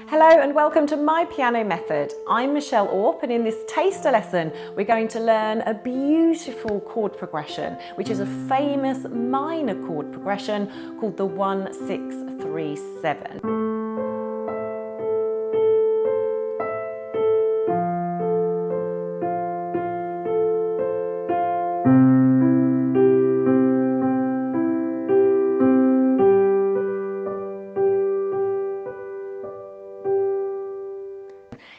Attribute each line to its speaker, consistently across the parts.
Speaker 1: Hello and welcome to My Piano Method. I'm Michelle Orp, and in this taster lesson we're going to learn a beautiful chord progression, which is a famous minor chord progression called the 1-6-3-7.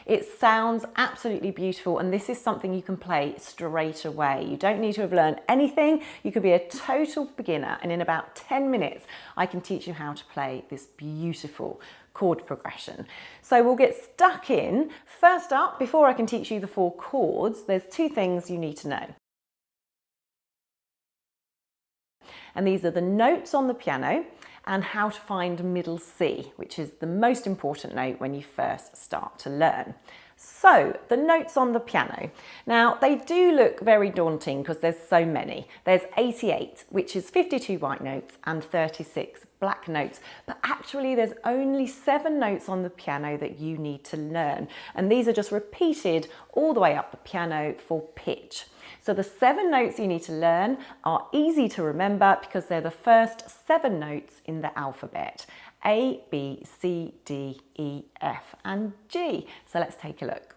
Speaker 1: It sounds absolutely beautiful, and this is something you can play straight away. You don't need to have learned anything. You could be a total beginner, and in about 10 minutes I can teach you how to play this beautiful chord progression. So we'll get stuck in. First up, before I can teach you the 4 chords, there's 2 things you need to know. And these are the notes on the piano and how to find middle C, which is the most important note when you first start to learn. So, the notes on the piano. Now, they do look very daunting because there's so many. There's 88, which is 52 white notes, and 36 black notes. But actually, there's only 7 notes on the piano that you need to learn. And these are just repeated all the way up the piano for pitch. So the 7 notes you need to learn are easy to remember because they're the first 7 notes in the alphabet. A, B, C, D, E, F and G. So let's take a look.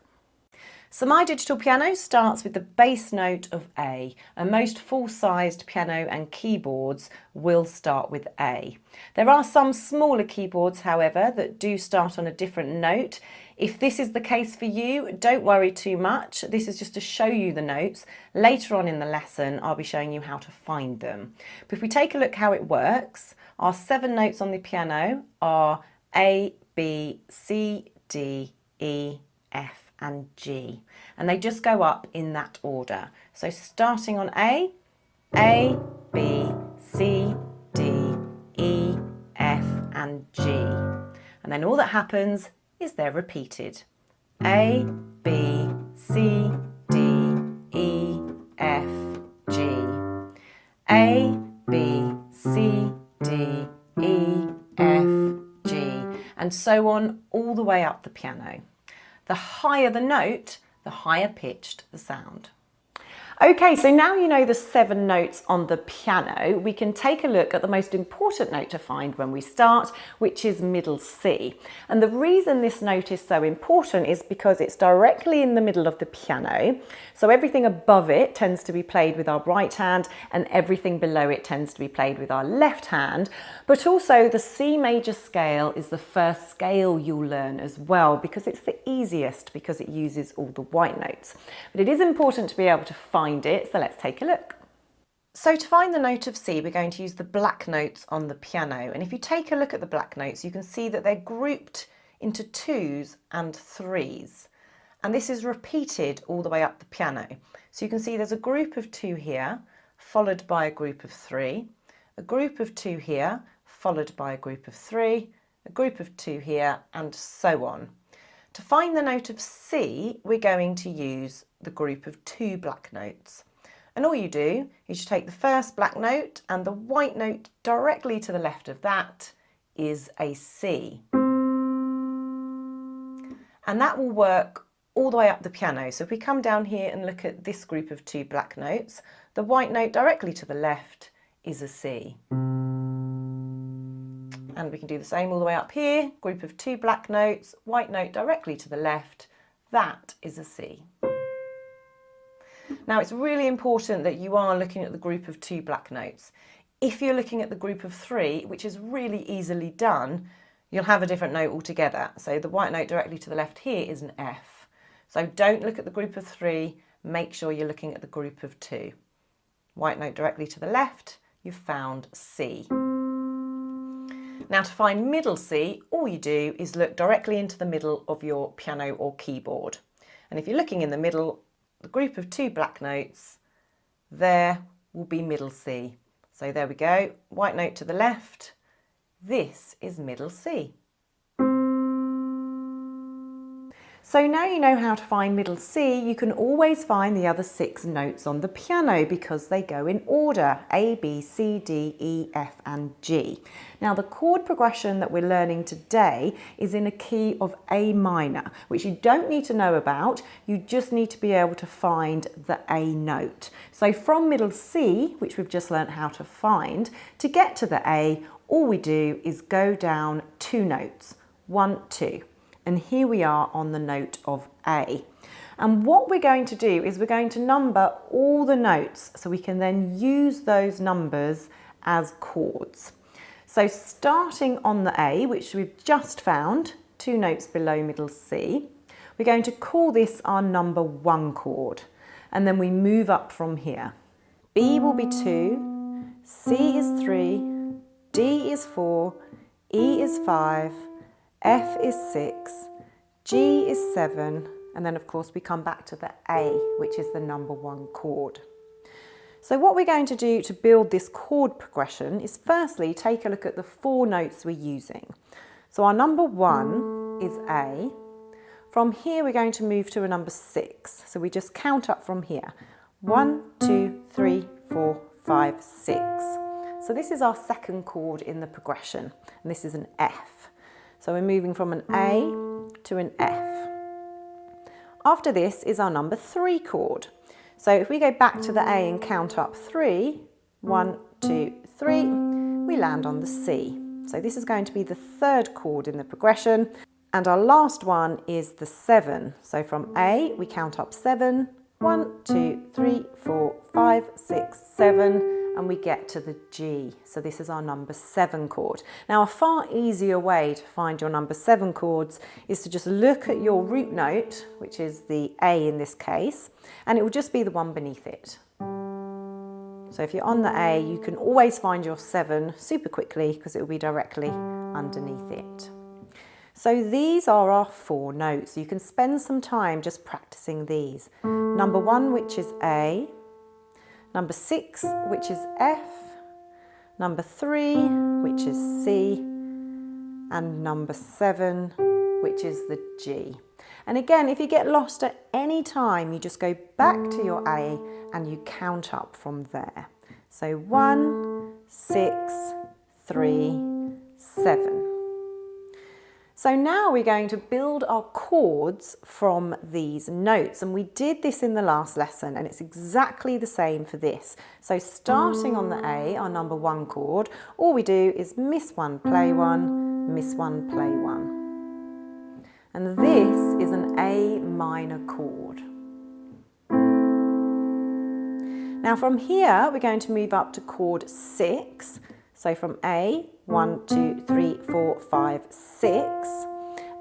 Speaker 1: So my digital piano starts with the bass note of A, and most full-sized piano and keyboards will start with A. There are some smaller keyboards, however, that do start on a different note. If this is the case for you, don't worry too much. This is just to show you the notes. Later on in the lesson, I'll be showing you how to find them. But if we take a look how it works, our 7 notes on the piano are A, B, C, D, E, F and G, and they just go up in that order. So starting on A, B, C, D, E, F and G, and then all that happens is they're repeated. A, B, C, D, E, F, G. A, B, C, D, E, F, G, and so on all the way up the piano. The higher the note, the higher pitched the sound. Okay, so now you know the 7 notes on the piano, we can take a look at the most important note to find when we start, which is middle C. And the reason this note is so important is because it's directly in the middle of the piano. So everything above it tends to be played with our right hand, and everything below it tends to be played with our left hand. But also the C major scale is the first scale you'll learn as well, because it's the easiest because it uses all the white notes. But it is important to be able to find it, so let's take a look. So to find the note of C, we're going to use the black notes on the piano, and if you take a look at the black notes, you can see that they're grouped into 2s and 3s, and this is repeated all the way up the piano. So you can see there's a group of 2 here, followed by a group of 3, a group of 2 here, followed by a group of 3, a group of 2 here, and so on. To find the note of C, we're going to use the group of 2 black notes. And all you do is you take the first black note, and the white note directly to the left of that is a C. And that will work all the way up the piano. So if we come down here and look at this group of 2 black notes, the white note directly to the left is a C. And we can do the same all the way up here, group of 2 black notes, white note directly to the left, that is a C. Now it's really important that you are looking at the group of 2 black notes. If you're looking at the group of 3, which is really easily done, you'll have a different note altogether. So the white note directly to the left here is an F. So don't look at the group of 3, make sure you're looking at the group of 2. White note directly to the left, you've found C. Now to find middle C, all you do is look directly into the middle of your piano or keyboard. And if you're looking in the middle, the group of 2 black notes, there will be middle C. So there we go, white note to the left, this is middle C. So now you know how to find middle C, you can always find the other 6 notes on the piano because they go in order: A, B, C, D, E, F and G. Now the chord progression that we're learning today is in a key of A minor, which you don't need to know about, you just need to be able to find the A note. So from middle C, which we've just learnt how to find, to get to the A, all we do is go down 2 notes, 1, 2. And here we are on the note of A. And what we're going to do is we're going to number all the notes so we can then use those numbers as chords. So starting on the A, which we've just found, 2 notes below middle C, we're going to call this our number 1 chord. And then we move up from here. B will be 2, C is 3, D is 4, E is 5, F is 6, G is 7, and then of course we come back to the A, which is the number 1 chord. So what we're going to do to build this chord progression is firstly take a look at the 4 notes we're using. So our number 1 is A. From here we're going to move to a number 6. So we just count up from here. 1, 2, 3, 4, 5, 6. So this is our 2nd chord in the progression, and this is an F. So we're moving from an A to an F. After this is our number 3 chord. So if we go back to the A and count up 3, 1, 2, 3, we land on the C. So this is going to be the 3rd chord in the progression. And our last one is the 7. So from A, we count up 7, 1, 2, 3, 4, 5, 6, 7, and we get to the G. So this is our number 7 chord. Now a far easier way to find your number 7 chords is to just look at your root note, which is the A in this case, and it will just be the one beneath it. So if you're on the A, you can always find your 7 super quickly because it will be directly underneath it. So these are our 4 notes. You can spend some time just practicing these. Number 1, which is A, number 6, which is F, number 3, which is C, and number 7, which is the G. And again, if you get lost at any time, you just go back to your A and you count up from there. So 1, 6, 3, 7. So now we're going to build our chords from these notes, and we did this in the last lesson and it's exactly the same for this. So starting on the A, our number 1 chord, all we do is miss 1, play 1, miss 1, play 1. And this is an A minor chord. Now from here we're going to move up to chord 6. So from A, 1, 2, 3, 4, 5, 6.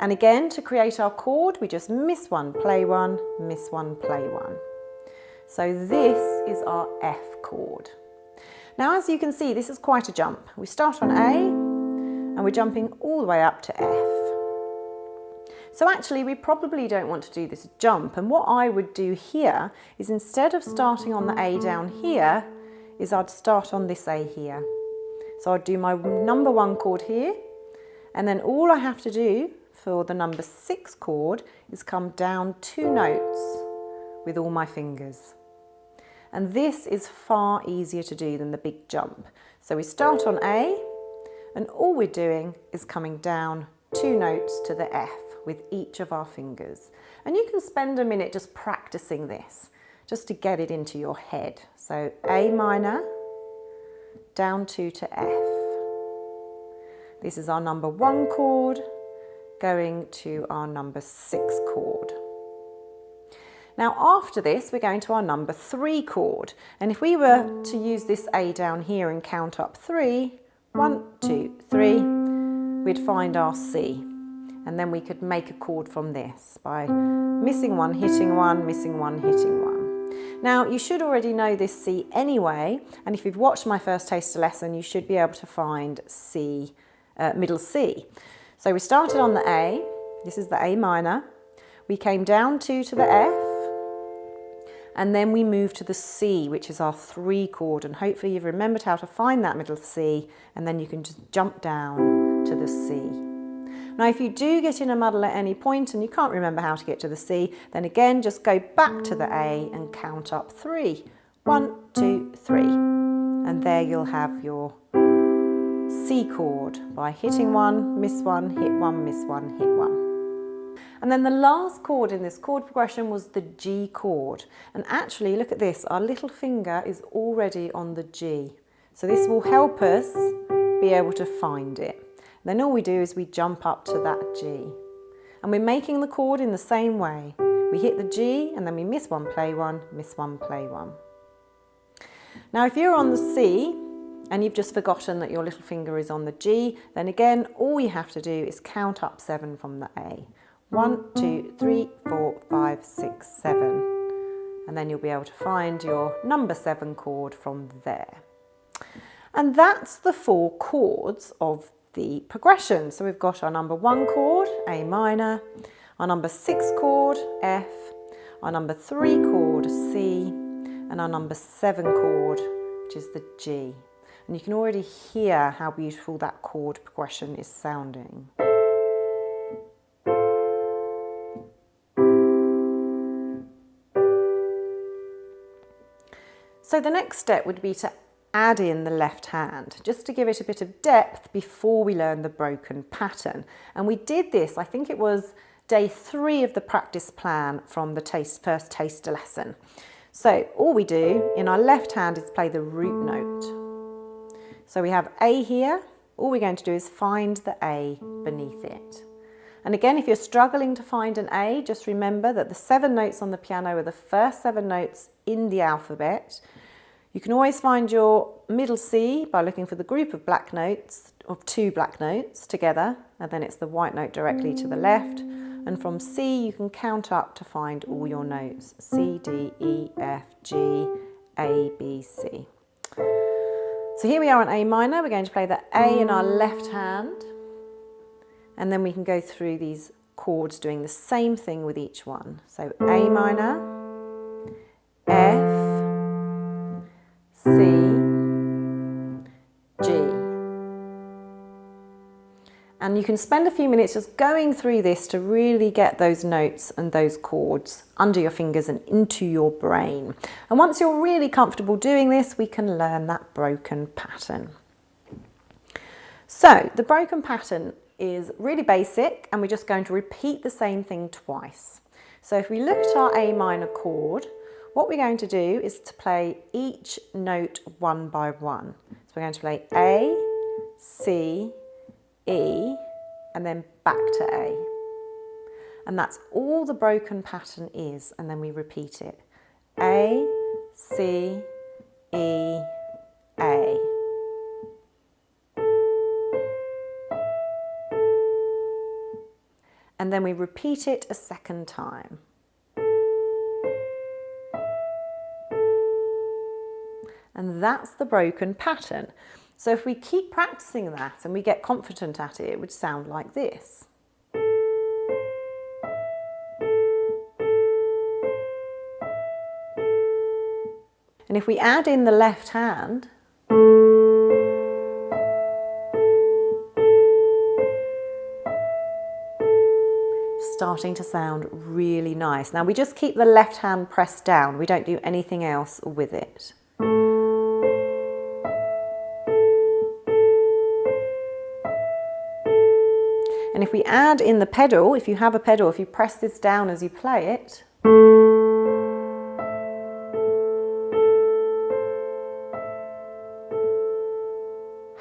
Speaker 1: And again, to create our chord, we just miss 1, play 1, miss 1, play 1. So this is our F chord. Now, as you can see, this is quite a jump. We start on A, and we're jumping all the way up to F. So actually, we probably don't want to do this jump. And what I would do here is instead of starting on the A down here, is I'd start on this A here. So I'd do my number 1 chord here, and then all I have to do for the number 6 chord is come down 2 notes with all my fingers. And this is far easier to do than the big jump. So we start on A, and all we're doing is coming down 2 notes to the F with each of our fingers. And you can spend a minute just practicing this, just to get it into your head. So A minor, down 2 to F. This is our number 1 chord going to our number 6 chord. Now after this we're going to our number 3 chord, and if we were to use this A down here and count up 3, 1, 2, 3, we'd find our C, and then we could make a chord from this by missing 1, hitting 1, missing 1, hitting 1. Now you should already know this C anyway, and if you've watched my first taster lesson you should be able to find C, middle C. So we started on the A, this is the A minor, we came down 2 to the F, and then we moved to the C, which is our 3 chord, and hopefully you've remembered how to find that middle C, and then you can just jump down to the C. Now if you do get in a muddle at any point and you can't remember how to get to the C, then again just go back to the A and count up 3. 1, 2, 3. And there you'll have your C chord by hitting one, miss one, hit one, miss one, hit one. And then the last chord in this chord progression was the G chord. And actually, look at this, our little finger is already on the G. So this will help us be able to find it. Then all we do is we jump up to that G. And we're making the chord in the same way. We hit the G and then we miss one, play one, miss one, play one. Now if you're on the C and you've just forgotten that your little finger is on the G, then again, all you have to do is count up 7 from the A. 1, 2, 3, 4, 5, 6, 7. And then you'll be able to find your number 7 chord from there. And that's the 4 chords of the progression. So we've got our number 1 chord, A minor, our number 6 chord, F, our number 3 chord, C, and our number 7 chord, which is the G. And you can already hear how beautiful that chord progression is sounding. So the next step would be to add in the left hand, just to give it a bit of depth before we learn the broken pattern. And we did this, I think it was day 3 of the practice plan from the first taster lesson. So all we do in our left hand is play the root note. So we have A here, all we're going to do is find the A beneath it. And again, if you're struggling to find an A, just remember that the 7 notes on the piano are the first 7 notes in the alphabet. You can always find your middle C by looking for the group of black notes, of 2 black notes together, and then it's the white note directly to the left. And from C, you can count up to find all your notes. C, D, E, F, G, A, B, C. So here we are on A minor. We're going to play the A in our left hand. And then we can go through these chords doing the same thing with each one. So A minor, F, C, G. And you can spend a few minutes just going through this to really get those notes and those chords under your fingers and into your brain. And once you're really comfortable doing this, we can learn that broken pattern. So the broken pattern is really basic, and we're just going to repeat the same thing twice. So if we look at our A minor chord, what we're going to do is to play each note one by one. So we're going to play A, C, E, and then back to A. And that's all the broken pattern is, and then we repeat it. A, C, E, A. And then we repeat it a second time. And that's the broken pattern. So if we keep practicing that and we get confident at it, it would sound like this. And if we add in the left hand, starting to sound really nice. Now we just keep the left hand pressed down. We don't do anything else with it. And if we add in the pedal, if you have a pedal, if you press this down as you play it,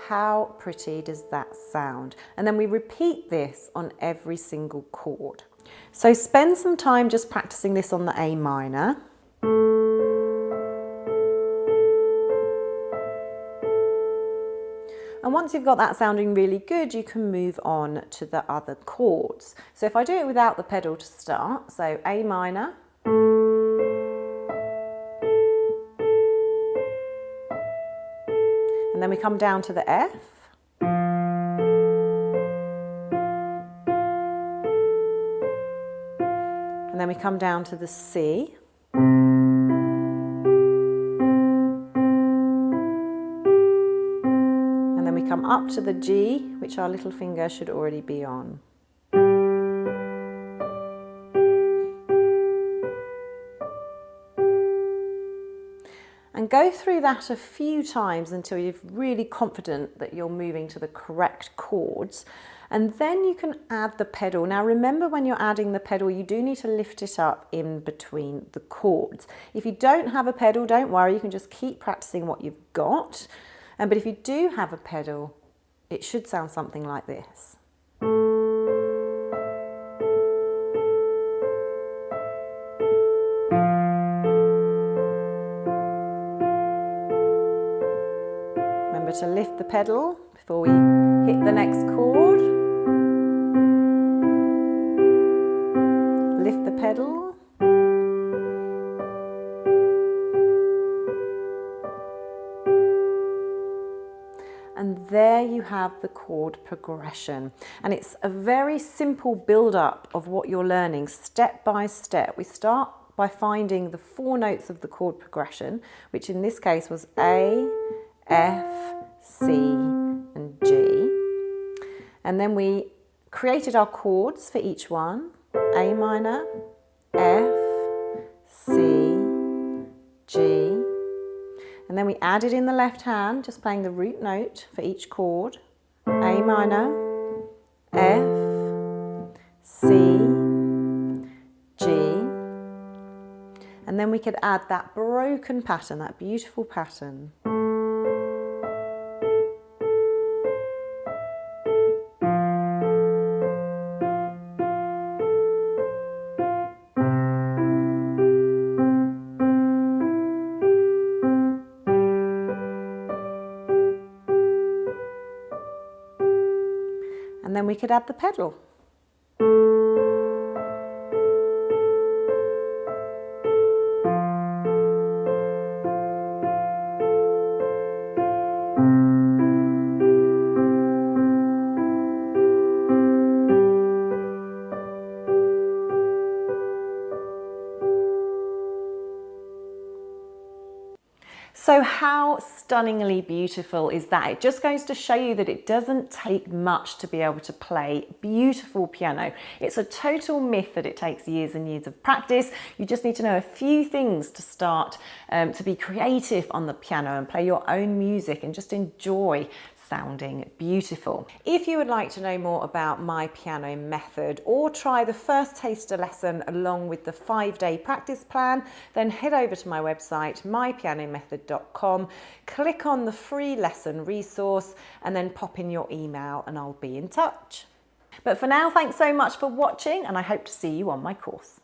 Speaker 1: how pretty does that sound? And then we repeat this on every single chord. So spend some time just practicing this on the A minor. And once you've got that sounding really good, you can move on to the other chords. So if I do it without the pedal to start, so A minor, and then we come down to the F, and then we come down to the C, and then we come up to the G, which our little finger should already be on. And go through that a few times until you're really confident that you're moving to the correct chords. And then you can add the pedal. Now remember, when you're adding the pedal, you do need to lift it up in between the chords. If you don't have a pedal, don't worry, you can just keep practicing what you've got. But if you do have a pedal, it should sound something like this. Remember to lift the pedal before we hit the next chord. Lift the pedal. And there you have the chord progression. And it's a very simple build-up of what you're learning step by step. We start by finding the 4 notes of the chord progression, which in this case was A, F, C, and G. And then we created our chords for each one: A minor, F, C, G. And then we added in the left hand, just playing the root note for each chord: A minor, F, C, G. And then we could add that broken pattern, that beautiful pattern. And then we could add the pedal. So how stunningly beautiful is that? It just goes to show you that it doesn't take much to be able to play beautiful piano. It's a total myth that it takes years and years of practice. You just need to know a few things to start to be creative on the piano and play your own music and just enjoy sounding beautiful. If you would like to know more about my piano method or try the first taster lesson along with the 5-day practice plan, then head over to my website, mypianomethod.com, click on the free lesson resource and then pop in your email and I'll be in touch. But for now, thanks so much for watching and I hope to see you on my course.